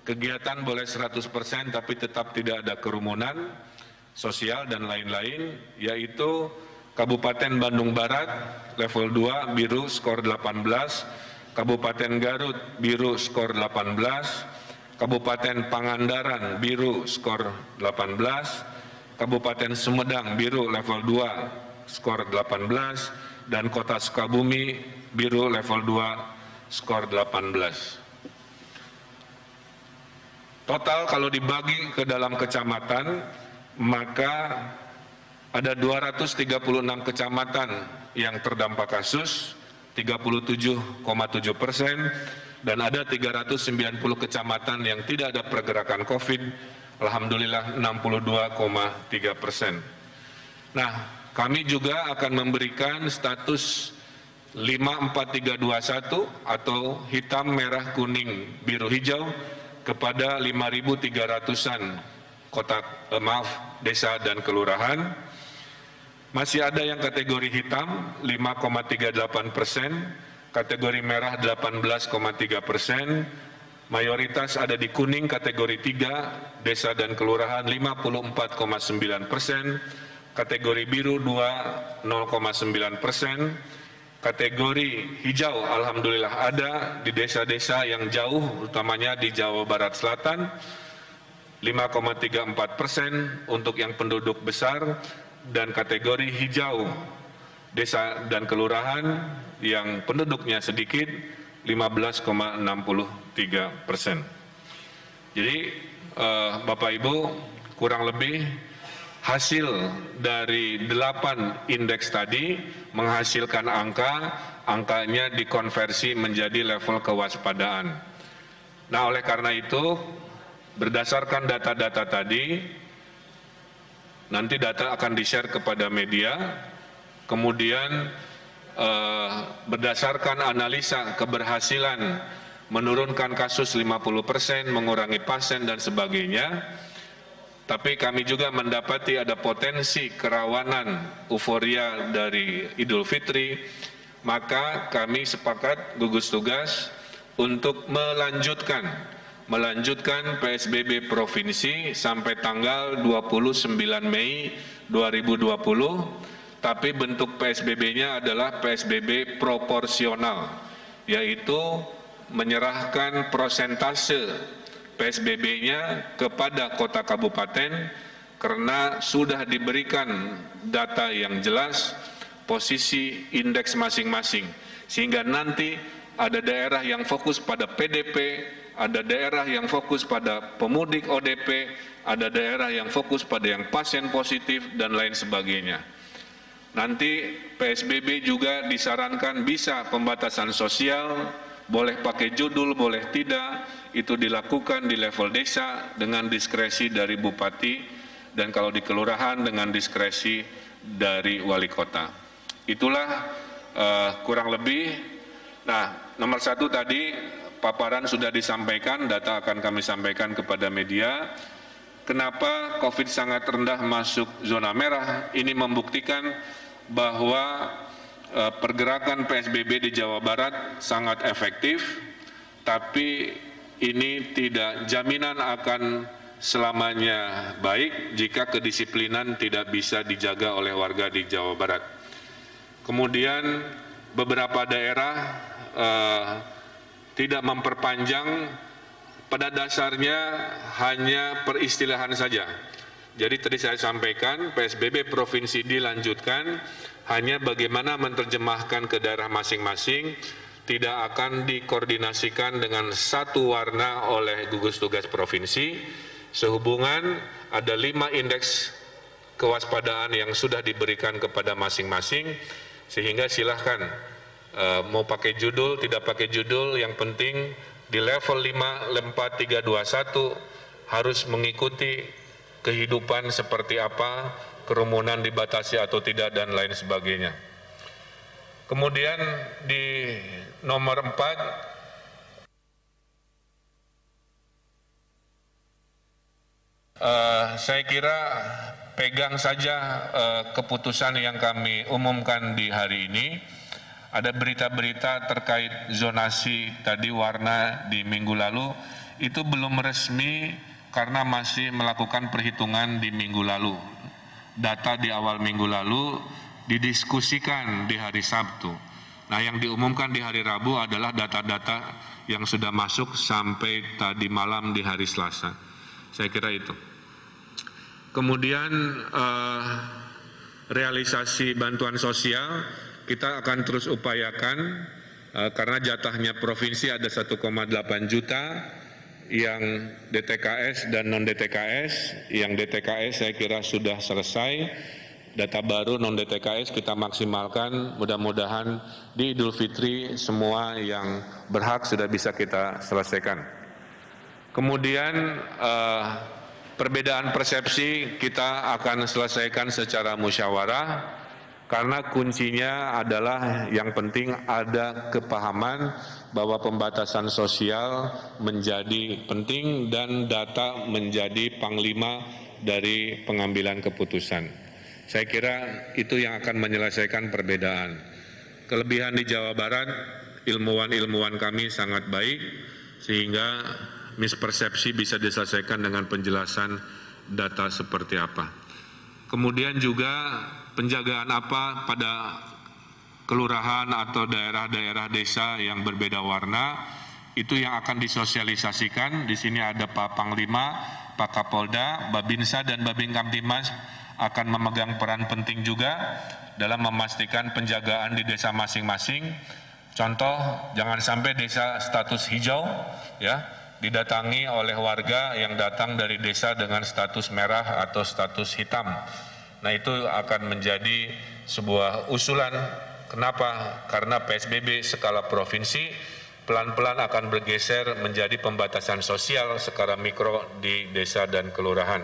kegiatan boleh 100% tapi tetap tidak ada kerumunan sosial dan lain-lain, yaitu Kabupaten Bandung Barat level 2 biru skor 18, Kabupaten Garut biru skor 18, Kabupaten Pangandaran biru skor 18, Kabupaten Sumedang biru level 2 skor 18, dan Kota Sukabumi biru level 2 skor 18. Total kalau dibagi ke dalam kecamatan, maka ada 236 kecamatan yang terdampak kasus, 37,7%, dan ada 390 kecamatan yang tidak ada pergerakan COVID, alhamdulillah 62,3%. Nah, kami juga akan memberikan status 54321 atau hitam, merah, kuning, biru, hijau kepada 5.300-an desa dan kelurahan. Masih ada yang kategori hitam 5,38%, kategori merah 18,3%, mayoritas ada di kuning kategori 3, desa dan kelurahan 54,9%, kategori biru 0,9%, kategori hijau alhamdulillah ada di desa-desa yang jauh, utamanya di Jawa Barat Selatan, 5,34% untuk yang penduduk besar, dan kategori hijau desa dan kelurahan yang penduduknya sedikit 15,63%. Jadi Bapak Ibu, kurang lebih hasil dari 8 indeks tadi menghasilkan angkanya dikonversi menjadi level kewaspadaan. Nah, oleh karena itu, berdasarkan data-data tadi, nanti data akan di-share kepada media, kemudian berdasarkan analisa keberhasilan menurunkan kasus 50%, mengurangi pasien dan sebagainya, tapi kami juga mendapati ada potensi kerawanan euforia dari Idul Fitri, maka kami sepakat gugus tugas untuk melanjutkan PSBB Provinsi sampai tanggal 29 Mei 2020, tapi bentuk PSBB-nya adalah PSBB proporsional, yaitu menyerahkan persentase PSBB-nya kepada kota kabupaten karena sudah diberikan data yang jelas posisi indeks masing-masing, sehingga nanti ada daerah yang fokus pada PDP, ada daerah yang fokus pada pemudik ODP, ada daerah yang fokus pada yang pasien positif dan lain sebagainya. Nanti PSBB juga disarankan bisa pembatasan sosial, boleh pakai judul, boleh tidak, itu dilakukan di level desa dengan diskresi dari bupati, dan kalau di kelurahan dengan diskresi dari wali kota. Itulah kurang lebih. Nah, nomor 1 tadi paparan sudah disampaikan, data akan kami sampaikan kepada media. Kenapa COVID sangat rendah masuk zona merah? Ini membuktikan bahwa pergerakan PSBB di Jawa Barat sangat efektif, tapi ini tidak jaminan akan selamanya baik jika kedisiplinan tidak bisa dijaga oleh warga di Jawa Barat. Kemudian beberapa daerah tidak memperpanjang, pada dasarnya hanya peristilahan saja. Jadi tadi saya sampaikan PSBB Provinsi dilanjutkan, hanya bagaimana menerjemahkan ke daerah masing-masing, tidak akan dikoordinasikan dengan satu warna oleh gugus tugas provinsi, sehubungan ada 5 indeks kewaspadaan yang sudah diberikan kepada masing-masing, sehingga silahkan mau pakai judul, tidak pakai judul, yang penting di level 5, 4321 harus mengikuti kehidupan seperti apa, kerumunan dibatasi atau tidak, dan lain sebagainya. Kemudian di nomor 4, saya kira pegang saja keputusan yang kami umumkan di hari ini. Ada berita-berita terkait zonasi tadi warna di minggu lalu, itu belum resmi karena masih melakukan perhitungan di minggu lalu. Data di awal minggu lalu didiskusikan di hari Sabtu. Nah, yang diumumkan di hari Rabu adalah data-data yang sudah masuk sampai tadi malam di hari Selasa. Saya kira itu. Kemudian realisasi bantuan sosial kita akan terus upayakan karena jatahnya provinsi ada 1,8 juta yang DTKS dan non-DTKS. Yang DTKS saya kira sudah selesai, data baru non-DTKS kita maksimalkan, mudah-mudahan di Idul Fitri semua yang berhak sudah bisa kita selesaikan. Kemudian perbedaan persepsi kita akan selesaikan secara musyawarah, karena kuncinya adalah yang penting ada kepahaman bahwa pembatasan sosial menjadi penting dan data menjadi panglima dari pengambilan keputusan. Saya kira itu yang akan menyelesaikan perbedaan. Kelebihan di Jawa Barat, ilmuwan-ilmuwan kami sangat baik, sehingga mispersepsi bisa diselesaikan dengan penjelasan data seperti apa. Kemudian juga penjagaan apa pada kelurahan atau daerah-daerah desa yang berbeda warna, itu yang akan disosialisasikan. Di sini ada Pak Panglima, Pak Kapolda, Babinsa dan Babin Kamtimas akan memegang peran penting juga dalam memastikan penjagaan di desa masing-masing. Contoh, jangan sampai desa status hijau ya didatangi oleh warga yang datang dari desa dengan status merah atau status hitam. Nah, itu akan menjadi sebuah usulan. Kenapa? Karena PSBB skala provinsi pelan-pelan akan bergeser menjadi pembatasan sosial skala mikro di desa dan kelurahan.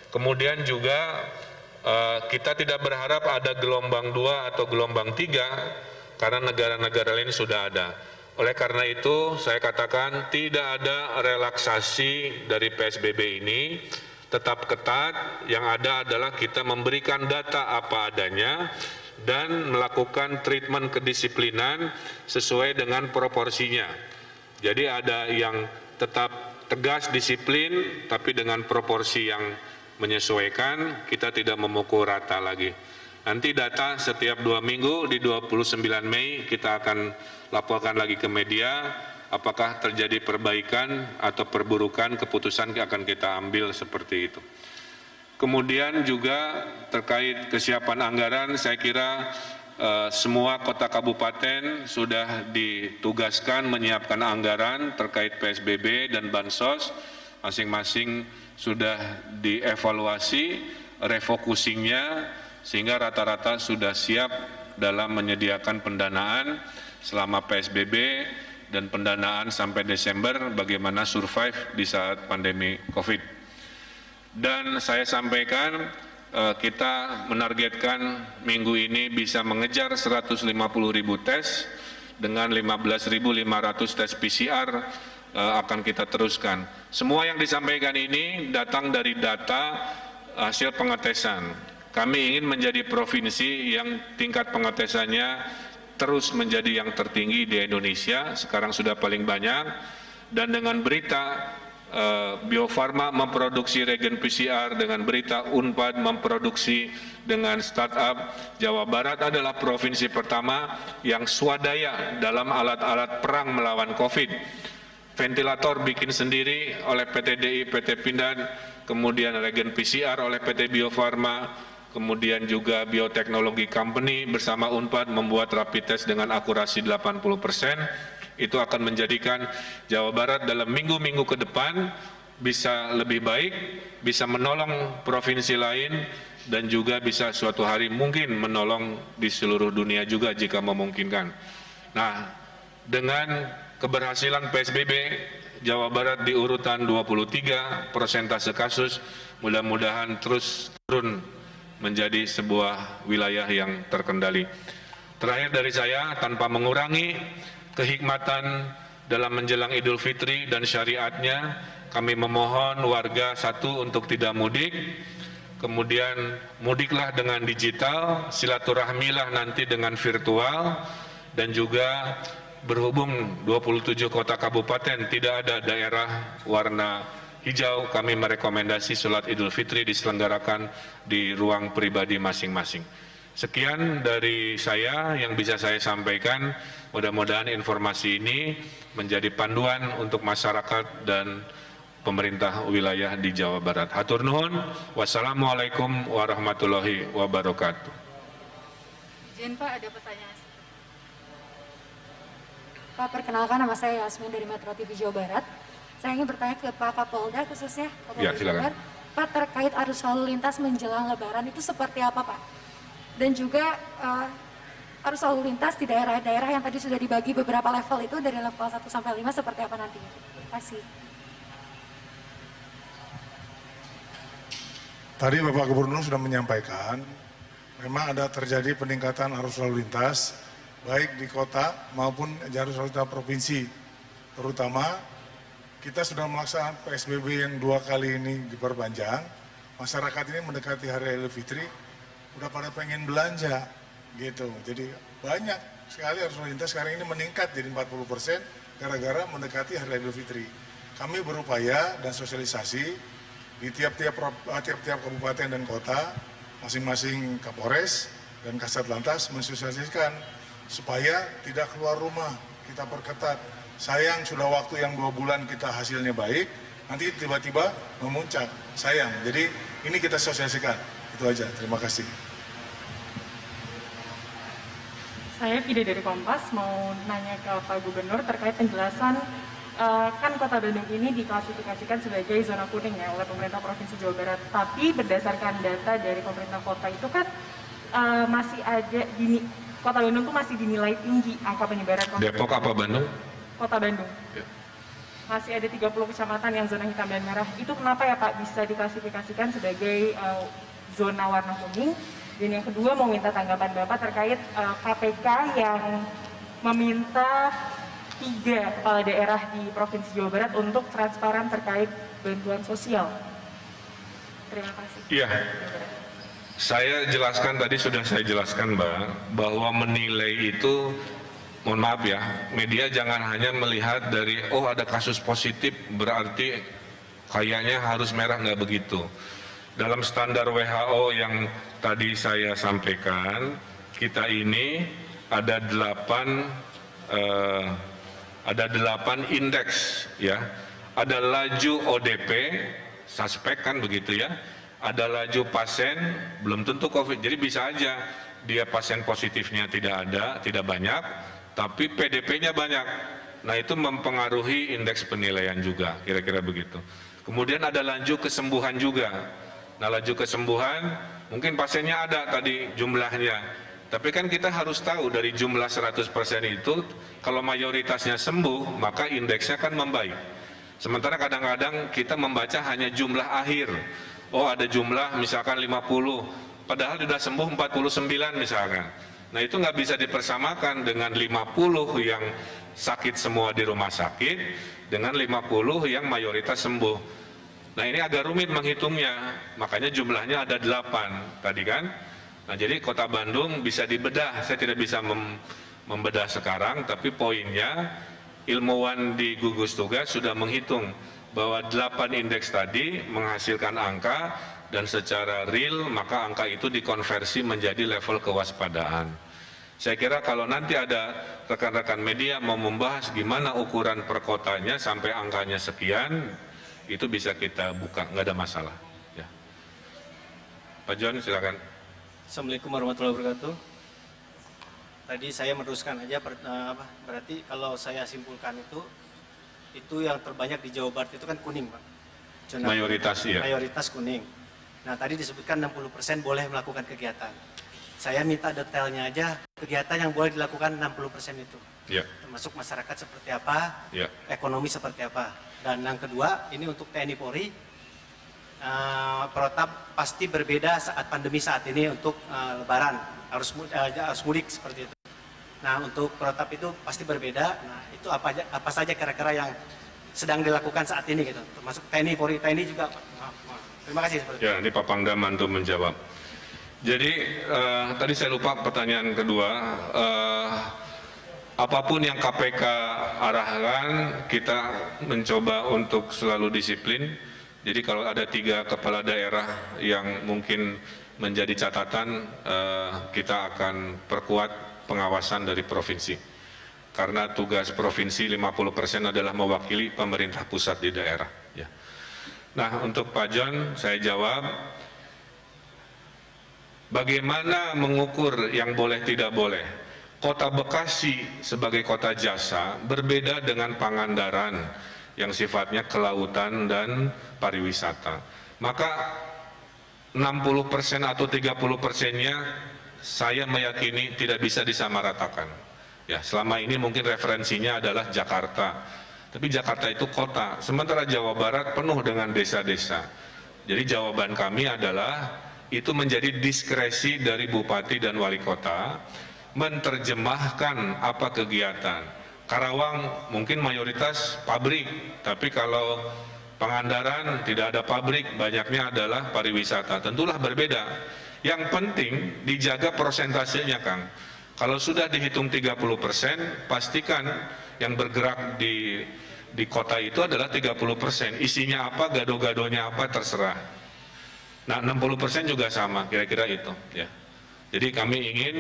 Kemudian juga kita tidak berharap ada gelombang 2 atau gelombang 3 karena negara-negara lain sudah ada. Oleh karena itu saya katakan tidak ada relaksasi dari PSBB ini, tetap ketat. Yang ada adalah kita memberikan data apa adanya dan melakukan treatment kedisiplinan sesuai dengan proporsinya. Jadi ada yang tetap tegas disiplin tapi dengan proporsi yang menyesuaikan, kita tidak memukul rata lagi. Nanti data setiap 2 minggu di 29 Mei kita akan laporkan lagi ke media apakah terjadi perbaikan atau perburukan, keputusan akan kita ambil seperti itu. Kemudian juga terkait kesiapan anggaran, saya kira semua kota kabupaten sudah ditugaskan menyiapkan anggaran terkait PSBB dan Bansos, masing-masing sudah dievaluasi refocusingnya sehingga rata-rata sudah siap dalam menyediakan pendanaan selama PSBB dan pendanaan sampai Desember bagaimana survive di saat pandemi COVID. Dan saya sampaikan kita menargetkan minggu ini bisa mengejar 150.000 tes dengan 15.500 tes PCR akan kita teruskan. Semua yang disampaikan ini datang dari data hasil pengetesan. Kami ingin menjadi provinsi yang tingkat pengetesannya terus menjadi yang tertinggi di Indonesia, sekarang sudah paling banyak, dan dengan berita Bio Farma memproduksi regen PCR, dengan berita Unpad memproduksi dengan startup, Jawa Barat adalah provinsi pertama yang swadaya dalam alat-alat perang melawan COVID. Ventilator bikin sendiri oleh PT DI, PT Pindad, kemudian regen PCR oleh PT Bio Farma, kemudian juga Bioteknologi Company bersama Unpad membuat rapid test dengan akurasi 80%. Itu akan menjadikan Jawa Barat dalam minggu-minggu ke depan bisa lebih baik, bisa menolong provinsi lain, dan juga bisa suatu hari mungkin menolong di seluruh dunia juga jika memungkinkan. Nah, dengan keberhasilan PSBB, Jawa Barat di urutan 23 persentase kasus, mudah-mudahan terus turun menjadi sebuah wilayah yang terkendali. Terakhir dari saya, tanpa mengurangi kehikmatan dalam menjelang Idul Fitri dan syariatnya, kami memohon warga satu untuk tidak mudik, kemudian mudiklah dengan digital, silaturahmilah nanti dengan virtual, dan juga berhubung 27 kota kabupaten tidak ada daerah warna hijau, kami merekomendasi sholat Idul Fitri diselenggarakan di ruang pribadi masing-masing. Sekian dari saya yang bisa saya sampaikan. Mudah-mudahan informasi ini menjadi panduan untuk masyarakat dan pemerintah wilayah di Jawa Barat. Hatur nuhun. Wassalamualaikum warahmatullahi wabarakatuh. Izin Pak, ada pertanyaan. Pak, perkenalkan, nama saya Yasmin dari Metro TV Jawa Barat. Saya ingin bertanya ke Pak Kapolda khususnya. Ya, silakan. Pak, terkait arus lalu lintas menjelang Lebaran itu seperti apa, Pak? Dan juga arus lalu lintas di daerah-daerah yang tadi sudah dibagi beberapa level itu dari level 1 sampai 5 seperti apa nantinya? Terima kasih. Tadi Bapak Gubernur sudah menyampaikan, memang ada terjadi peningkatan arus lalu lintas, baik di kota maupun arus lalu lintas provinsi. Terutama kita sudah melaksanakan PSBB yang 2 kali ini diperpanjang, masyarakat ini mendekati Hari Idul Fitri, udah pada pengen belanja gitu. Jadi banyak sekali arus lalu lintas sekarang ini meningkat jadi 40% gara-gara mendekati Hari Idul Fitri. Kami berupaya dan sosialisasi di tiap-tiap kabupaten dan kota, masing-masing Kapolres dan Kasat Lantas mensosialisasikan supaya tidak keluar rumah, kita perketat. Sayang sudah waktu yang 2 bulan kita hasilnya baik, nanti tiba-tiba memuncak. Sayang, jadi ini kita sosialisasikan. Itu aja, terima kasih. Saya Fide dari Kompas, mau nanya ke Pak Gubernur terkait penjelasan kan Kota Bandung ini diklasifikasikan sebagai zona kuning ya oleh pemerintah Provinsi Jawa Barat. Tapi berdasarkan data dari pemerintah kota itu kan masih ada Kota Bandung tuh masih dinilai tinggi angka penyebaran COVID. Depok apa Bandung? Kota Bandung. Ya. Masih ada 30 kecamatan yang zona hitam dan merah. Itu kenapa ya Pak bisa diklasifikasikan sebagai zona warna kuning? Dan yang kedua mau minta tanggapan Bapak terkait KPK yang meminta 3 kepala daerah di Provinsi Jawa Barat untuk transparan terkait bantuan sosial. Terima kasih. Iya, saya jelaskan tadi sudah saya jelaskan Mbak, bahwa menilai itu, mohon maaf ya, media jangan hanya melihat dari oh ada kasus positif berarti kayaknya harus merah, nggak begitu. Dalam standar WHO yang tadi saya sampaikan, kita ini ada 8 indeks ya. Ada laju ODP, suspek kan begitu ya. Ada laju pasien belum tentu COVID. Jadi bisa aja dia pasien positifnya tidak ada, tidak banyak, tapi PDP-nya banyak. Nah, itu mempengaruhi indeks penilaian juga, kira-kira begitu. Kemudian ada laju kesembuhan juga. Nah, laju kesembuhan mungkin pasiennya ada tadi jumlahnya. Tapi kan kita harus tahu dari jumlah 100% itu, kalau mayoritasnya sembuh, maka indeksnya kan membaik. Sementara kadang-kadang kita membaca hanya jumlah akhir. Oh ada jumlah misalkan 50, padahal sudah sembuh 49 misalkan. Nah itu nggak bisa dipersamakan dengan 50 yang sakit semua di rumah sakit, dengan 50 yang mayoritas sembuh. Nah ini agak rumit menghitungnya, makanya jumlahnya ada 8 tadi kan. Nah jadi Kota Bandung bisa dibedah, saya tidak bisa membedah sekarang, tapi poinnya ilmuwan di gugus tugas sudah menghitung bahwa 8 indeks tadi menghasilkan angka dan secara real maka angka itu dikonversi menjadi level kewaspadaan. Saya kira kalau nanti ada rekan-rekan media mau membahas gimana ukuran per kotanya sampai angkanya sekian, itu bisa kita buka, nggak ada masalah. Ya. Pak John silakan. Assalamualaikum warahmatullahi wabarakatuh. Tadi saya meneruskan aja, berarti kalau saya simpulkan itu yang terbanyak di Jawa Barat itu kan kuning, Pak. Mayoritas ya. Mayoritas kuning. Nah tadi disebutkan 60% boleh melakukan kegiatan. Saya minta detailnya aja kegiatan yang boleh dilakukan 60% itu. Ya. Termasuk masyarakat seperti apa, Ya. ekonomi seperti apa. Dan yang kedua ini untuk TNI Polri. Protap pasti berbeda saat pandemi saat ini untuk Lebaran, harus mudik seperti itu. Nah untuk protap itu pasti berbeda. Nah itu apa saja kira-kira yang sedang dilakukan saat ini gitu, termasuk TNI Polri, TNI juga. Terima kasih. Ya, ini Pak Pangdam mantu menjawab. Jadi tadi saya lupa pertanyaan kedua. apapun yang KPK arahkan, kita mencoba untuk selalu disiplin. Jadi kalau ada 3 kepala daerah yang mungkin menjadi catatan, kita akan perkuat pengawasan dari provinsi. Karena tugas provinsi 50% adalah mewakili pemerintah pusat di daerah. Ya. Nah, untuk Pak John, saya jawab, bagaimana mengukur yang boleh tidak boleh? Kota Bekasi sebagai kota jasa berbeda dengan Pangandaran yang sifatnya kelautan dan pariwisata. Maka 60% atau 30%-nya saya meyakini tidak bisa disamaratakan. Ya, selama ini mungkin referensinya adalah Jakarta. Tapi Jakarta itu kota, sementara Jawa Barat penuh dengan desa-desa. Jadi jawaban kami adalah itu menjadi diskresi dari bupati dan wali kota menerjemahkan apa kegiatan. Karawang mungkin mayoritas pabrik, tapi kalau Pangandaran tidak ada pabrik, banyaknya adalah pariwisata. Tentulah berbeda. Yang penting dijaga prosentasenya, Kang. Kalau sudah dihitung 30%, pastikan yang bergerak di kota itu adalah 30%. Isinya apa, gado-gadonya apa, terserah. Nah, 60% juga sama, kira-kira itu. Ya. Jadi kami ingin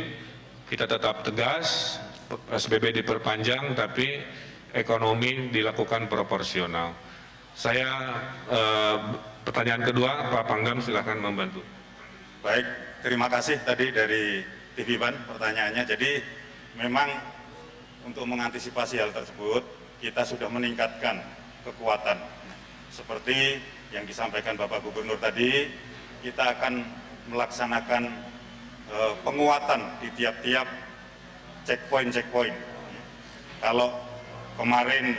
kita tetap tegas, PSBB diperpanjang, tapi ekonomi dilakukan proporsional. Saya pertanyaan kedua, Pak Pangdam silahkan membantu. Baik, terima kasih tadi dari TV One pertanyaannya. Jadi memang untuk mengantisipasi hal tersebut, kita sudah meningkatkan kekuatan. Seperti yang disampaikan Bapak Gubernur tadi, kita akan melaksanakan penguatan di tiap-tiap checkpoint. Kalau kemarin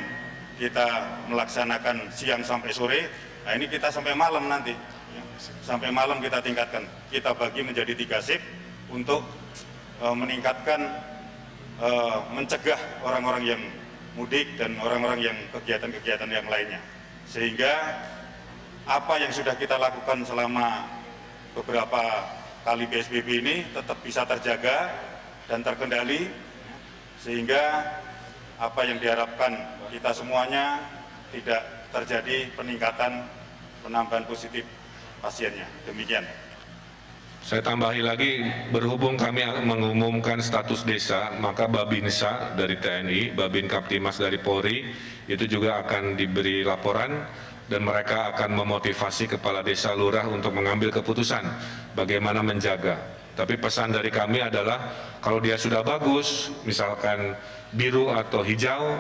kita melaksanakan siang sampai sore, nah ini kita sampai malam nanti. Sampai malam kita tingkatkan. Kita bagi menjadi 3 shift untuk meningkatkan, mencegah orang-orang yang mudik dan orang-orang yang kegiatan-kegiatan yang lainnya. Sehingga apa yang sudah kita lakukan selama beberapa kali PSBB ini tetap bisa terjaga dan terkendali, sehingga apa yang diharapkan kita semuanya tidak terjadi peningkatan penambahan positif pasiennya. Demikian. Saya tambahi lagi, berhubung kami mengumumkan status desa, maka Babinsa dari TNI, Babin Kaptimas dari Polri, itu juga akan diberi laporan dan mereka akan memotivasi kepala desa lurah untuk mengambil keputusan bagaimana menjaga. Tapi pesan dari kami adalah kalau dia sudah bagus, misalkan biru atau hijau,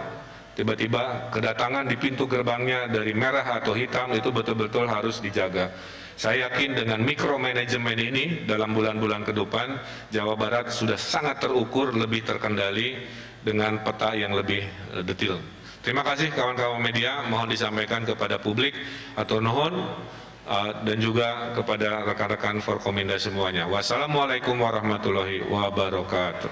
tiba-tiba kedatangan di pintu gerbangnya dari merah atau hitam, itu betul-betul harus dijaga. Saya yakin dengan mikromanajemen ini dalam bulan-bulan ke depan, Jawa Barat sudah sangat terukur, lebih terkendali dengan peta yang lebih detail. Terima kasih kawan-kawan media, mohon disampaikan kepada publik atau nuhun dan juga kepada rekan-rekan Forkominda semuanya. Wassalamualaikum warahmatullahi wabarakatuh.